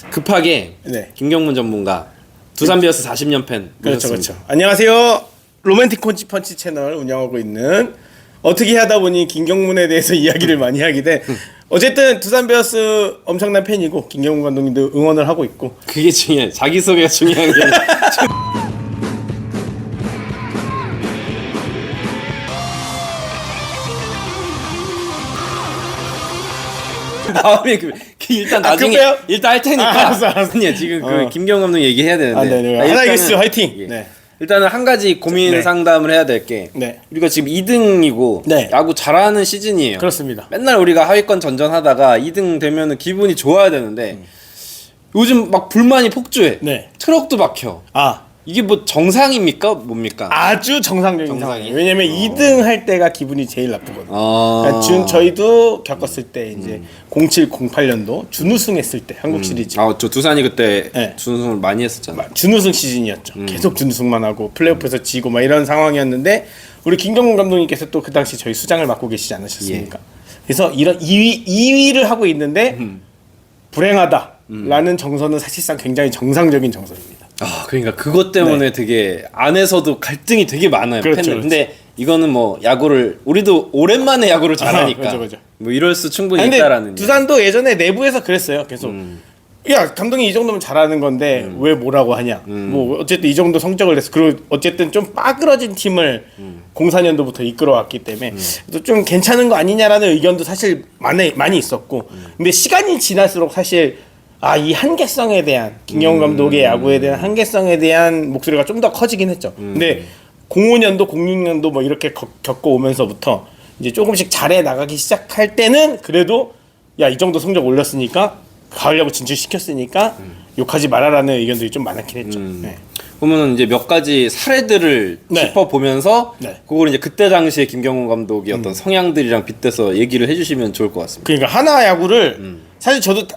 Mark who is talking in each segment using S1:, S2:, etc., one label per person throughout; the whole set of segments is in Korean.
S1: 급하게
S2: 네.
S1: 김경문 전문가 두산 베어스 40년 팬
S2: 그렇죠,
S1: 모셨습니다.
S2: 그렇죠. 안녕하세요. 로맨틱 콘치펀치 채널 운영하고 있는 어떻게 하다 보니 김경문에 대해서 이야기를 많이 하게 돼. 어쨌든 두산 베어스 엄청난 팬이고 김경문 감독님도 응원을 하고 있고.
S1: 그게 중요해. 자기소개가 중요한 게 아니라 다음에 일단 나중에
S2: 급해요?
S1: 일단 할 테니까.
S2: 알았어.
S1: 아니야, 지금 그 김경문 감독 얘기해야 되는데.
S2: 네네.
S1: 일단은,
S2: 하나이글스 화이팅.
S1: 예.
S2: 네.
S1: 일단은 한 가지 고민
S2: 네.
S1: 상담을 해야 될 게
S2: 네.
S1: 우리가 지금 2등이고
S2: 네.
S1: 야구 잘하는 시즌이에요.
S2: 그렇습니다.
S1: 맨날 우리가 하위권 전전하다가 2등 되면은 기분이 좋아야 되는데 요즘 막 불만이 폭주해.
S2: 네.
S1: 트럭도 막혀.
S2: 아,
S1: 이게 뭐 정상입니까? 뭡니까?
S2: 아주 정상적인
S1: 정상이에요?
S2: 상황이에요. 왜냐면 2등 할 때가 기분이 제일 나쁘거든요. 그러니까 저희도 겪었을 때 이제 07, 08년도 준우승했을 때 한국 시리즈
S1: 저 두산이 그때
S2: 네.
S1: 준우승을 많이 했었잖아요.
S2: 준우승 시즌이었죠. 계속 준우승만 하고 플레이오프에서 지고 막 이런 상황이었는데 우리 김경문 감독님께서 또 그 당시 저희 수장을 맡고 계시지 않으셨습니까? 그래서 이런 2위를 하고 있는데 불행하다라는 정서는 사실상 굉장히 정상적인 정서입니다.
S1: 그러니까 그것 때문에 되게 안에서도 갈등이 되게 많아요.
S2: 그렇죠,
S1: 팬들.
S2: 그렇죠.
S1: 근데 이거는 뭐 야구를 우리도 오랜만에 야구를 잘하니까
S2: 그렇죠, 그렇죠.
S1: 뭐 이럴 수 충분히
S2: 근데
S1: 있다라는.
S2: 두산도 예전에 내부에서 그랬어요. 계속 야 감독이 이 정도면 잘하는 건데 왜 뭐라고 하냐. 뭐 어쨌든 이 정도 성적을 냈어. 그리고 어쨌든 좀 빠그러진 팀을 04년도부터 이끌어왔기 때문에 좀 괜찮은 거 아니냐라는 의견도 사실 많이 있었고 근데 시간이 지날수록 사실 이 한계성에 대한 김경문 감독의 야구에 대한 한계성에 대한 목소리가 좀 더 커지긴 했죠. 근데 05년도, 06년도 뭐 이렇게 겪어오면서부터 이제 조금씩 잘해 나가기 시작할 때는 그래도 야, 이 정도 성적 올렸으니까 가을 야구 진출시켰으니까 욕하지 말아라는 의견들이 좀 많았긴 했죠. 네.
S1: 보면은 이제 몇 가지 사례들을
S2: 네.
S1: 짚어보면서
S2: 네.
S1: 그걸 이제 그때 당시에 김경문 감독의 어떤 성향들이랑 빗대서 얘기를 해주시면 좋을 것 같습니다.
S2: 그러니까 하나 야구를 사실 저도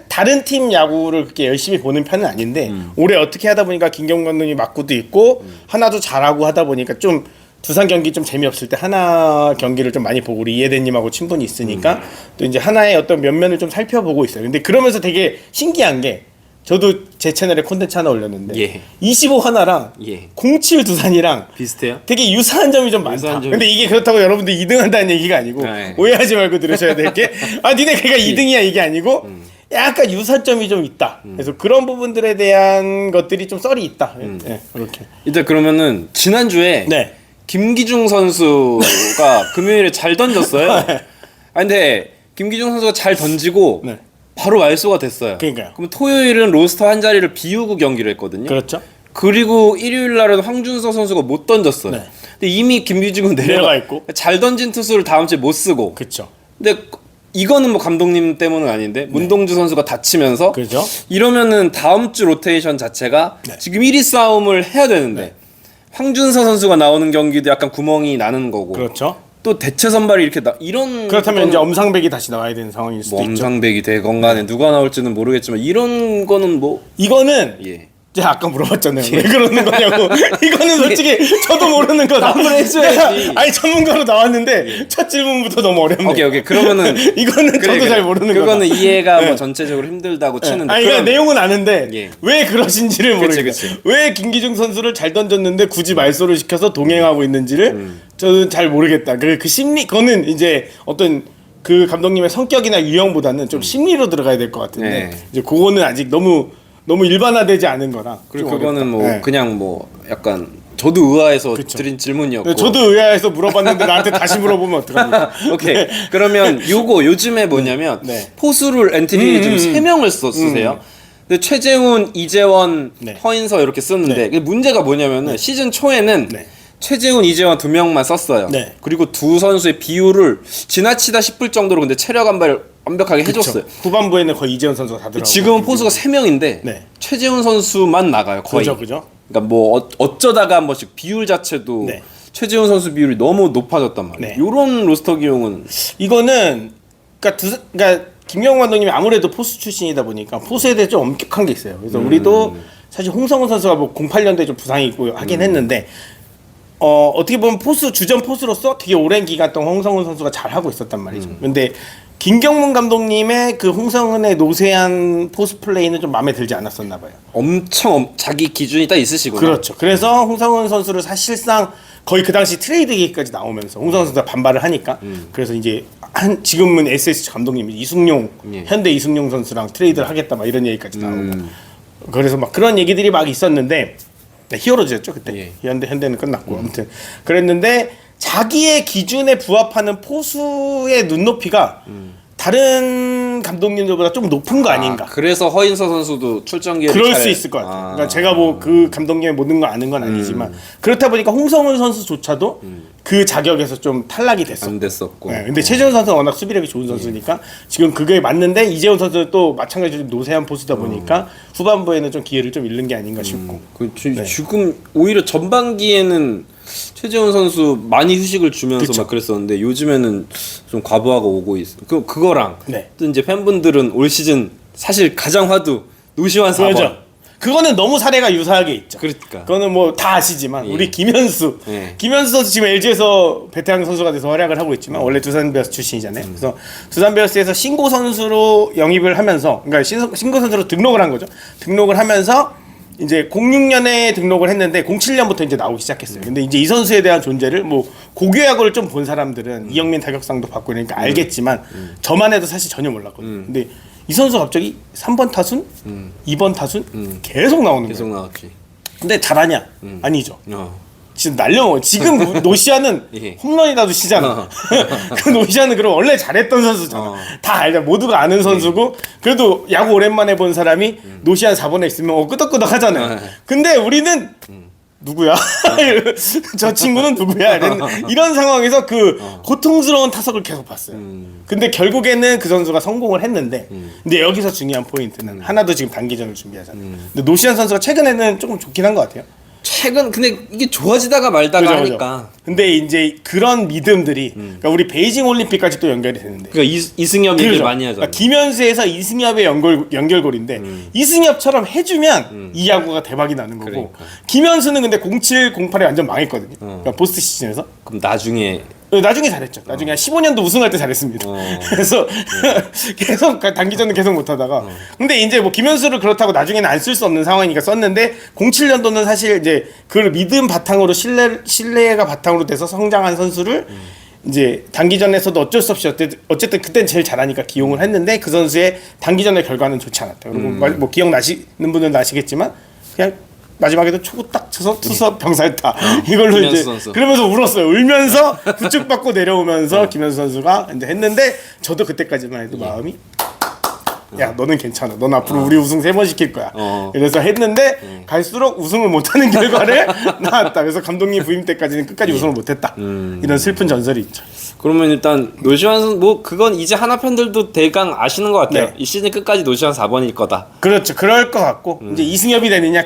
S2: 다른 팀 야구를 그렇게 열심히 보는 편은 아닌데 올해 어떻게 하다 보니까 김경문 감독이 맞고도 있고 하나도 잘하고 하다 보니까 좀 두산 경기 좀 재미없을 때 하나 경기를 좀 많이 보고 우리 이해대님하고 친분이 있으니까 또 이제 하나의 어떤 면면을 좀 살펴보고 있어요. 근데 그러면서 되게 신기한 게 저도 제 채널에 콘텐츠 하나 올렸는데
S1: 예.
S2: 25 하나랑
S1: 예.
S2: 07 두산이랑
S1: 비슷해요?
S2: 되게 유사한 점이 좀 많다. 근데 이게 그렇다고 여러분들 2등 한다는 얘기가 아니고
S1: 네.
S2: 오해하지 말고 들으셔야 될 게 니네 걔가 2등이야 이게 아니고 약간 유사점이 좀 있다. 그래서 그런 부분들에 대한 것들이 좀 썰이 있다. 네, 그렇게.
S1: 일단 그러면은 지난주에
S2: 네.
S1: 김기중 선수가 금요일에 잘 던졌어요. 근데 김기중 선수가 잘 던지고
S2: 네.
S1: 바로 말소가 됐어요.
S2: 그러니까요.
S1: 그럼 토요일은 로스터 한 자리를 비우고 경기를 했거든요.
S2: 그렇죠.
S1: 그리고 일요일 날은 황준서 선수가 못 던졌어요.
S2: 네.
S1: 근데 이미 김기중은
S2: 내려가 있고.
S1: 잘 던진 투수를 다음 주에 못 쓰고.
S2: 그렇죠.
S1: 근데 이거는 뭐 감독님 때문은 아닌데 문동주 선수가 다치면서
S2: 그렇죠.
S1: 이러면은 다음 주 로테이션 자체가 지금 1위 싸움을 해야 되는데 황준서 선수가 나오는 경기도 약간 구멍이 나는 거고.
S2: 그렇죠.
S1: 또 대체 선발이 이렇게 이런
S2: 그렇다면 이제 엄상백이 다시 나와야 되는 상황일 수도
S1: 뭐
S2: 있죠.
S1: 엄상백이 되건 간에 누가 나올지는 모르겠지만 이런 거는 뭐
S2: 이거는
S1: 예.
S2: 제가 아까 물어봤잖아요. 왜 그러는 거냐고. 이거는 솔직히 저도 모르는 거다.
S1: 답을 해줘야지.
S2: 아니 전문가로 나왔는데 첫 질문부터 너무 어렵네.
S1: 오케이 그러면은
S2: 이거는 저도 잘 모르는 거다.
S1: 그거는 이해가 뭐 전체적으로 힘들다고 치는데
S2: 아니 그러니까 내용은 아는데
S1: 예.
S2: 왜 그러신지를 모르겠어요.
S1: 그치.
S2: 왜 김기중 선수를 잘 던졌는데 굳이 말소를 시켜서 동행하고 있는지를 저는 잘 모르겠다. 그 심리 그거는 이제 어떤 그 감독님의 성격이나 유형보다는 좀 심리로 들어가야 될 것 같은데
S1: 네.
S2: 이제 그거는 아직 너무 일반화되지 않은 거라.
S1: 그리고
S2: 좀
S1: 그거는
S2: 어렵다.
S1: 뭐
S2: 네.
S1: 그냥 뭐 약간 저도 의아해서
S2: 그쵸.
S1: 드린 질문이었고
S2: 네, 저도 의아해서 물어봤는데 나한테 다시 물어보면 어떡합니까?
S1: 오케이 그러면 요즘에 뭐냐면
S2: 네.
S1: 포수를 엔트리 지금 3명을 쓰세요. 근데 최재훈, 이재원,
S2: 네.
S1: 허인서 이렇게 쓰는데 이게 문제가 뭐냐면은 시즌 초에는
S2: 네.
S1: 최재훈, 이재원 2명만 썼어요.
S2: 네.
S1: 그리고 두 선수의 비율을 지나치다 싶을 정도로 근데 체력 안배를 완벽하게 해줬어요.
S2: 후반부에는 거의 이재원 선수가 다 들어가고
S1: 지금은 포수가 3명인데
S2: 네.
S1: 최재훈 선수만 나가요 거의.
S2: 그죠.
S1: 그러니까 뭐 어쩌다가 한 번씩 비율 자체도
S2: 네.
S1: 최재훈 선수 비율이 너무 높아졌단 말이에요.
S2: 네.
S1: 이런 로스터 기용은
S2: 이거는 그러니까 김경호 감독님이 아무래도 포수 출신이다 보니까 포수에 대해 좀 엄격한 게 있어요. 그래서 우리도 사실 홍성훈 선수가 뭐 08년도에 좀 부상이 있고 하긴 했는데 어떻게 보면 주전 포수로서 되게 오랜 기간 동안 홍성훈 선수가 잘 하고 있었단 말이죠. 근데 김경문 감독님의 그 홍성은의 노세한 포스 플레이는 좀 마음에 들지 않았었나 봐요.
S1: 엄청 자기 기준이 딱 있으시구나.
S2: 그렇죠. 그래서 홍성은 선수를 사실상 거의 그 당시 트레이드 얘기까지 나오면서 홍성은 선수가 반발을 하니까 그래서 이제 지금은 SS 감독님이 이승용
S1: 예.
S2: 현대 이승용 선수랑 트레이드를 하겠다 막 이런 얘기까지 나오고 그래서 막 그런 얘기들이 막 있었는데 네, 히어로즈였죠 그때.
S1: 예.
S2: 현대는 끝났고 아무튼 그랬는데 자기의 기준에 부합하는 포수의 눈높이가 다른 감독님들보다 좀 높은 거 아닌가.
S1: 그래서 허인서 선수도 출전 기회를
S2: 그럴 수 있을 것 같아요. 그러니까 제가 뭐 그 감독님의 모든 걸 아는 건 아니지만 그렇다 보니까 홍성은 선수조차도 그 자격에서 좀 탈락이 됐어요.
S1: 안 됐었고.
S2: 네, 근데 최재훈 선수는 워낙 수비력이 좋은 선수니까 지금 그게 맞는데 이재훈 선수는 또 마찬가지로 노세한 포수다 보니까 후반부에는 좀 기회를 좀 잃는 게 아닌가 싶고.
S1: 지금 오히려 전반기에는 최재훈 선수 많이 휴식을 주면서
S2: 그쵸.
S1: 막 그랬었는데 요즘에는 좀 과부하가 오고 있어. 그거랑
S2: 네.
S1: 또 이제 팬분들은 올 시즌 사실 가장 화두 노시환 4번.
S2: 그렇죠. 그거는 너무 사례가 유사하게 있죠.
S1: 그러니까.
S2: 그거는 뭐 다 아시지만
S1: 예.
S2: 우리 김현수,
S1: 예.
S2: 김현수 선수 지금 LG에서 베테랑 선수가 돼서 활약을 하고 있지만 원래 두산 베어스 출신이잖아요. 그래서 두산 베어스에서 신고 선수로 영입을 하면서, 그러니까 신고 선수로 등록을 한 거죠. 등록을 하면서 이제 06년에 등록을 했는데 07년부터 이제 나오기 시작했어요. 근데 이제 이 선수에 대한 존재를 뭐 고교야구를 좀 본 사람들은 이영민 타격상도 받고 그러니까 알겠지만 저만 해도 사실 전혀 몰랐거든요. 근데 이 선수 갑자기 3번 타순, 2번 타순 계속 나오는
S1: 계속
S2: 거예요.
S1: 나왔지.
S2: 근데 잘하냐? 아니죠.
S1: 어.
S2: 진짜 날려. 지금 노시아는
S1: 예.
S2: 홈런이라도 치잖아. 그 노시아는 그럼 원래 잘했던 선수잖아. 다 알잖아. 모두가 아는 선수고 그래도 야구 오랜만에 본 사람이 노시아 4번에 있으면 끄덕끄덕 하잖아요. 근데 우리는 누구야? 저 친구는 누구야? 이런 상황에서 그 고통스러운 타석을 계속 봤어요. 근데 결국에는 그 선수가 성공을 했는데 근데 여기서 중요한 포인트는 하나도 지금 단기전을 준비하잖아요. 근데 노시안 선수가 최근에는 조금 좋긴 한 것 같아요.
S1: 최근 근데 이게 좋아지다가 말다가
S2: 그죠,
S1: 하니까.
S2: 그죠. 근데 이제 그런 믿음들이 그러니까 우리 베이징 올림픽까지 또 연결이 되는데
S1: 그러니까 이승엽 얘기 많이 하잖아.
S2: 그러니까 김현수에서 이승엽의 연결고리인데 이승엽처럼 해주면 이 야구가 대박이 나는 거고
S1: 그러니까.
S2: 김현수는 근데 07, 08에 완전 망했거든요. 그러니까 포스트 시즌에서
S1: 그럼 나중에
S2: 잘했죠. 나중에 한 15년도 우승할 때 잘했습니다. 그래서 계속 단기전은 계속 못하다가 근데 이제 뭐 김현수를 그렇다고 나중에는 안 쓸 수 없는 상황이니까 썼는데 07년도는 사실 이제 그걸 믿음 바탕으로 신뢰가 바탕으로 돼서 성장한 선수를 이제 단기전에서도 어쩔 수 없이 어쨌든 그땐 제일 잘하니까 기용을 했는데 그 선수의 단기전의 결과는 좋지 않았다. 그리고 뭐 기억나시는 분들은 아시겠지만 그냥 마지막에도 초구 딱 쳐서 투수 병살타 이걸로
S1: 김현수
S2: 이제
S1: 선수.
S2: 그러면서 울었어요. 울면서 부축 받고 내려오면서 김현수 선수가 이제 했는데 저도 그때까지만 해도 마음이 야 너는 괜찮아. 넌 앞으로 우리 우승 3번 시킬 거야. 그래서 했는데 갈수록 우승을 못하는 결과를 나왔다. 그래서 감독님 부임 때까지는 끝까지 우승을 못했다. 이런 슬픈 전설이 있죠.
S1: 그러면 일단 노시환 선수 뭐 그건 이제 하나 팬들도 대강 아시는 것 같아요.
S2: 네.
S1: 이 시즌 끝까지 노시환 4번일 거다.
S2: 그렇죠. 그럴 것 같고 이제 이승엽이 되느냐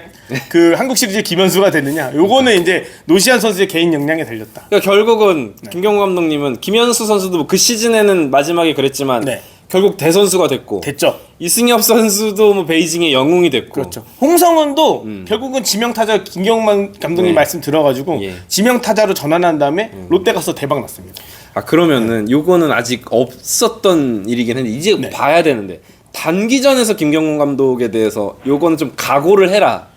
S2: 그 한국 시리즈 김현수가 되느냐 요거는 이제 노시안 선수의 개인 역량에 달렸다.
S1: 그러니까 결국은 김경호 감독님은 김현수 선수도 뭐그 시즌에는 마지막에 그랬지만
S2: 네.
S1: 결국 대선수가 됐고
S2: 됐죠.
S1: 이승엽 선수도 뭐 베이징의 영웅이 됐고
S2: 그렇죠. 홍성은도 결국은 지명타자 김경만 감독님
S1: 네.
S2: 말씀 들어가지고
S1: 예.
S2: 지명타자로 전환한 다음에 롯데 가서 대박 났습니다.
S1: 그러면은 요거는 아직 없었던 일이긴 한데 이제
S2: 네.
S1: 봐야 되는데 단기전에서 김경문 감독에 대해서 요거는 좀 각오를 해라.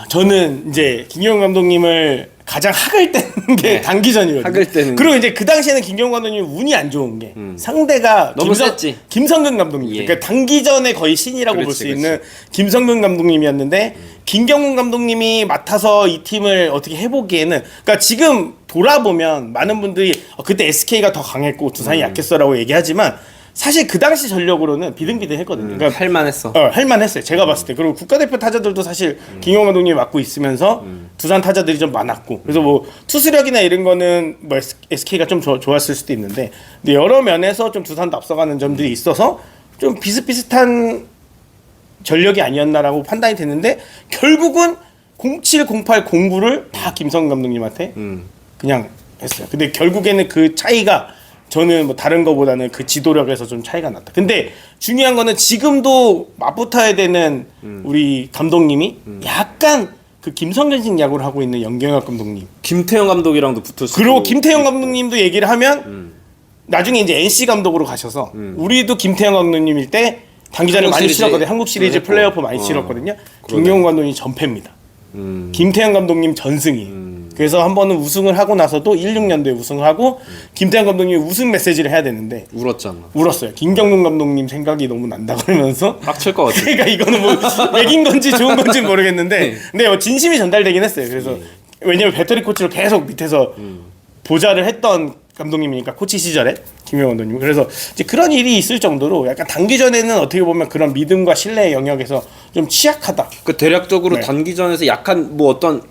S2: 저는 이제 김경훈 감독님을 가장 학을 떼는 게
S1: 네.
S2: 단기전이거든요.
S1: 학을 떼는
S2: 그리고 이제 그 당시에는 김경훈 감독님이 운이 안 좋은 게 상대가
S1: 너무 셌지.
S2: 김성근 감독님.
S1: 예.
S2: 그러니까 단기전에 거의 신이라고 볼
S1: 그렇지,
S2: 수 있는 김성근 감독님이었는데 김경훈 감독님이 맡아서 이 팀을 어떻게 해보기에는 그러니까 지금 돌아보면 많은 분들이 그때 SK가 더 강했고 두산이 약했어라고 얘기하지만 사실 그 당시 전력으로는 비등비등했거든요. 그러니까
S1: 할만했어.
S2: 할만했어요. 제가 봤을 때. 그리고 국가대표 타자들도 사실 김용환 감독님이 맡고 있으면서 두산 타자들이 좀 많았고. 그래서 뭐 투수력이나 이런 거는 뭐 SK가 좀 좋았을 수도 있는데 근데 여러 면에서 좀 두산도 앞서가는 점들이 있어서 좀 비슷비슷한 전력이 아니었나라고 판단이 됐는데 결국은 07, 08, 09를 다 김성 감독님한테 그냥 했어요. 근데 결국에는 그 차이가 저는 뭐 다른 거보다는 그 지도력에서 좀 차이가 났다. 근데 중요한 거는 지금도 맞붙어야 되는 우리 감독님이 약간 그 김성근식 야구를 하고 있는 연경엽 감독님.
S1: 김태형 감독이랑도 붙었어.
S2: 그리고 김태형 감독님도 얘기를 하면 나중에 이제 NC 감독으로 가셔서 우리도 김태형 감독님일 때 단기전을 많이
S1: 시리즈
S2: 치렀거든요. 한국 시리즈
S1: 했고.
S2: 플레이오프 많이 치렀거든요. 김경훈 감독님 전패입니다. 김태형 감독님 전승이. 그래서 한 번은 우승을 하고 나서도 16년도에 우승을 하고 김태형 감독님이 우승 메시지를 해야 되는데
S1: 울었잖아.
S2: 울었어요. 김경문 감독님 생각이 너무 난다 그러면서
S1: 빡칠 것 같아.
S2: 그러니까 이거는 뭐 맥인 건지 좋은 건지 모르겠는데 근데 뭐 진심이 전달되긴 했어요. 그래서 왜냐면 배터리 코치로 계속 밑에서 보좌를 했던 감독님이니까 코치 시절에 김영호 감독님. 그래서 이제 그런 일이 있을 정도로 약간 단기전에는 어떻게 보면 그런 믿음과 신뢰의 영역에서 좀 취약하다.
S1: 그 대략적으로
S2: 네.
S1: 단기전에서 약간 뭐 어떤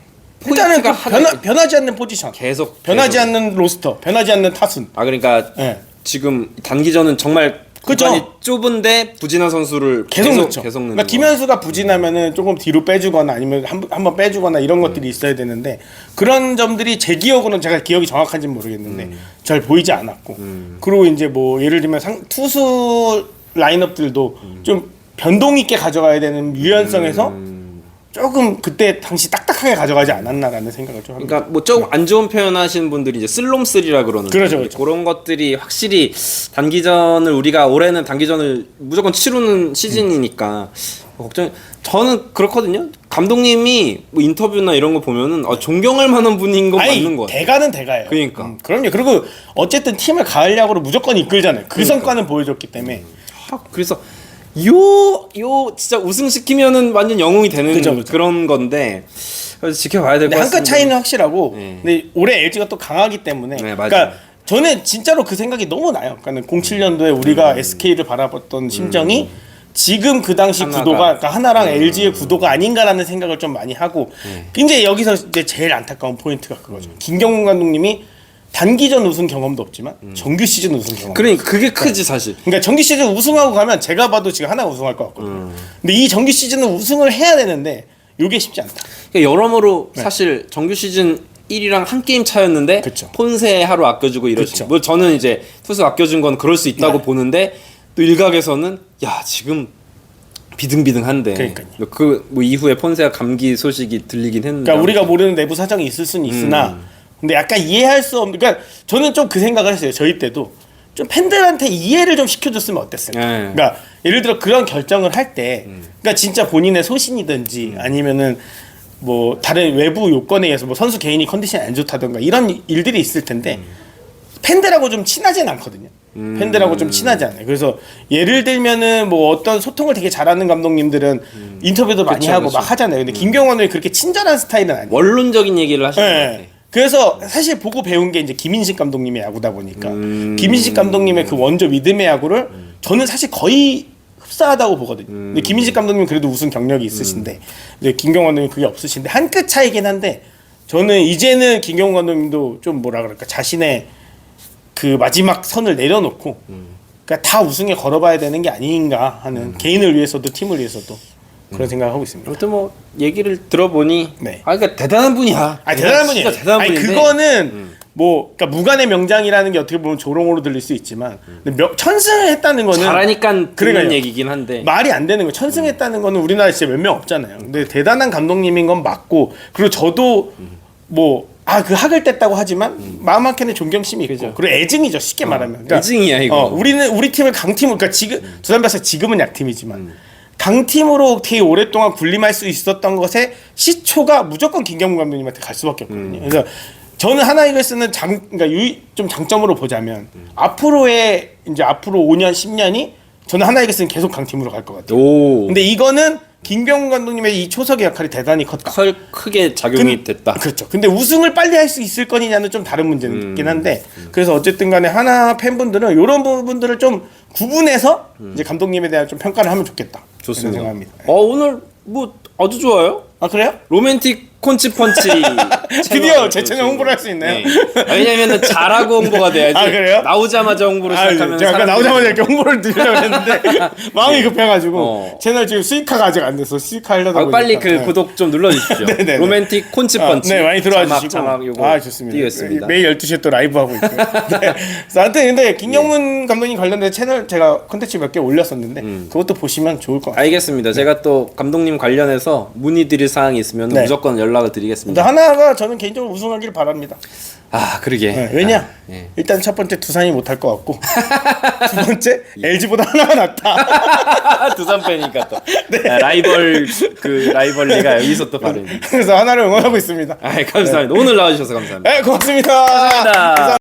S2: 일단은 그
S1: 하나
S2: 변하지 않는 포지션,
S1: 계속
S2: 변하지 않는 로스터, 변하지 않는 타순.
S1: 아 그러니까
S2: 네.
S1: 지금 단기전은 정말
S2: 그죠.
S1: 구간이 좁은데 부진한 선수를
S2: 계속 넣죠.
S1: 계속 넣는
S2: 그러니까
S1: 거.
S2: 김현수가 부진하면은 조금 뒤로 빼주거나 아니면 한번 빼주거나 이런 것들이 있어야 되는데 그런 점들이 제 기억으로는 제가 기억이 정확한지는 모르겠는데 잘 보이지 않았고 그리고 이제 뭐 예를 들면 투수 라인업들도 좀 변동 있게 가져가야 되는 유연성에서 조금 그때 당시 딱딱하게 가져가지 않았나라는 생각을 좀 합니다.
S1: 그러니까 뭐 조금 안 좋은 표현하시는 분들이 이제 슬롬3라 그러는데
S2: 그렇죠, 그렇죠.
S1: 그런 것들이 확실히 단기전을 우리가 올해는 단기전을 무조건 치르는 시즌이니까 걱정. 저는 그렇거든요. 감독님이 뭐 인터뷰나 이런 거 보면은 존경할 만한 분인 건 맞는 거 같아요.
S2: 대가는 대가예요.
S1: 그러니까.
S2: 그럼요. 그리고 어쨌든 팀을 가을 야구로 무조건 이끌잖아요. 그 성과는 보여줬기 때문에.
S1: 그래서 요 진짜 우승시키면은 완전 영웅이 되는
S2: 그죠, 그죠.
S1: 그런 건데 그래서 지켜봐야 될 것
S2: 근데
S1: 같습니다.
S2: 한끗 차이는 확실하고
S1: 네.
S2: 근데 올해 LG가 또 강하기 때문에
S1: 네, 맞아요.
S2: 그러니까 저는 진짜로 그 생각이 너무 나요. 그러니까 07년도에 우리가 SK를 바라봤던 심정이 지금 그 당시
S1: 하나가.
S2: 구도가 그러니까 하나랑 LG의 구도가 아닌가라는 생각을 좀 많이 하고 이제 여기서 이제 제일 안타까운 포인트가 그거죠. 김경문 감독님이 단기전 우승 경험도 없지만 정규 시즌 우승 경험.
S1: 그러니까 그게 크지 사실.
S2: 그러니까 정규 시즌 우승하고 가면 제가 봐도 지금 하나 우승할 것 같거든요. 근데 이 정규 시즌은 우승을 해야 되는데 이게 쉽지 않다.
S1: 그러니까 여러모로 사실 정규 시즌 1위랑 한 게임 차였는데
S2: 그쵸.
S1: 폰세 하루 아껴주고 이러시.
S2: 그쵸.
S1: 뭐 저는 이제 투수 아껴준 건 그럴 수 있다고
S2: 네.
S1: 보는데 또 일각에서는 야 지금 비등비등한데.
S2: 그러니까요.
S1: 그 뭐 이후에 폰세가 감기 소식이 들리긴 했는데.
S2: 그러니까 우리가 모르는 내부 사정이 있을 수는 있으나 근데 약간 이해할 수 없는 그러니까 저는 좀 그 생각을 했어요. 저희 때도 좀 팬들한테 이해를 좀 시켜줬으면 어땠을까.
S1: 네.
S2: 그러니까 예를 들어 그런 결정을 할 때 그러니까 진짜 본인의 소신이든지 아니면은 뭐 다른 외부 요건에 의해서 뭐 선수 개인이 컨디션이 안 좋다던가 이런 일들이 있을 텐데 팬들하고 좀 친하진 않거든요. 팬들하고 좀 친하지 않아요. 그래서 예를 들면은 뭐 어떤 소통을 되게 잘하는 감독님들은 인터뷰도 많이
S1: 그쵸,
S2: 하고
S1: 그쵸.
S2: 막 하잖아요. 근데 김경원은 그렇게 친절한 스타일은 아니에요.
S1: 원론적인 얘기를 하시는 것 같아.
S2: 네. 그래서 사실 보고 배운 게 이제 김인식 감독님의 야구다 보니까 김인식 감독님의 그 원조 믿음의 야구를 저는 사실 거의 흡사하다고 보거든요. 근데 김인식 감독님 그래도 우승 경력이 있으신데 이제 김경원 감독님 그게 없으신데 한 끗 차이긴 한데 저는 이제는 김경원 감독님도 좀 뭐라 그럴까 자신의 그 마지막 선을 내려놓고 그러니까 다 우승에 걸어봐야 되는 게 아닌가 하는 개인을 위해서도 팀을 위해서도 그런 생각을 하고 있습니다.
S1: 아무튼 뭐 얘기를 들어보니
S2: 네.
S1: 그러니까 대단한 분이야.
S2: 대단한 분이에요.
S1: 진짜 대단한
S2: 아니,
S1: 분인데
S2: 그거는 뭐 그러니까 무관의 명장이라는 게 어떻게 보면 조롱으로 들릴 수 있지만 근데 천승을 했다는 거는
S1: 잘하니까 듣는
S2: 그러니까요.
S1: 얘기긴 한데
S2: 말이 안 되는 거예요. 천승했다는 거는 우리나라에 진짜 몇 명 없잖아요. 근데 대단한 감독님인 건 맞고 그리고 저도 뭐 그 학을 뗐다고 하지만 마음 한켠에 존경심이 있고 그리고 애증이죠. 쉽게 말하면. 그러니까,
S1: 애증이야, 이거.
S2: 우리 팀을 강팀으로 그러니까 지금 두산 베어스 지금은 약팀이지만 강팀으로 되게 오랫동안 군림할 수 있었던 것의 시초가 무조건 김경문 감독님한테 갈 수밖에 없거든요. 그래서 저는 하나 이글스는 그러니까 좀 장점으로 보자면 앞으로 5년 10년이 저는 하나 이글스는 계속 강팀으로 갈 것 같아요.
S1: 오.
S2: 근데 이거는 김경문 감독님의 이 초석의 역할이 대단히 컸다.
S1: 크게 작용이 됐다.
S2: 그렇죠. 근데 우승을 빨리 할 수 있을 거냐는 좀 다른 문제긴 한데 그래서 어쨌든 간에 하나 팬분들은 이런 부분들을 좀 구분해서 이제 감독님에 대한 좀 평가를 하면 좋겠다.
S1: 좋습니다.
S2: 이런 생각합니다.
S1: 오늘 뭐 아주 좋아요.
S2: 아 그래요?
S1: 로맨틱 콘치펀치
S2: 드디어 제 채널 홍보를 할 수 있나요?
S1: 왜냐면은 잘하고 홍보가 돼야지.
S2: 아, 그래요?
S1: 나오자마자 홍보를 시작하면
S2: 제가 아까
S1: 사람들이-
S2: 나오자마자 이렇게 홍보를 드리려고 했는데 마음이 급해가지고
S1: 어.
S2: 채널 지금 수익화가 아직 안 돼서 수익화 하려다 보니까
S1: 빨리 그 구독 좀 눌러주십시오.
S2: 네네네.
S1: 로맨틱 콘치펀치.
S2: 네 많이 들어와 주시고
S1: 자막 요거
S2: 좋습니다.
S1: 띄우겠습니다.
S2: 매일 12시에 또 라이브 하고 있고요. 네. 그래서 하여튼 근데 김경문 감독님 관련된 채널 제가 콘텐츠 몇 개 올렸었는데 그것도 보시면 좋을 것 같아요.
S1: 알겠습니다. 제가 또 감독님 관련해서 문의드릴 사항이 있으면
S2: 네.
S1: 무조건 연락을
S2: 근데
S1: 드리겠습니다.
S2: 하나가 저는 개인적으로 우승하기를 바랍니다.
S1: 아 그러게.
S2: 네, 왜냐?
S1: 아, 예.
S2: 일단 첫 번째 두산이 못할 것 같고 두 번째 LG보다 하나가 낫다.
S1: 두산 팬이니까 또 아, 라이벌리가 여기서 또 바로.
S2: 그래서 하나를 응원하고 있습니다.
S1: 아 감사합니다. 오늘 나와주셔서 감사합니다.
S2: 네, 고맙습니다.
S1: 감사합니다.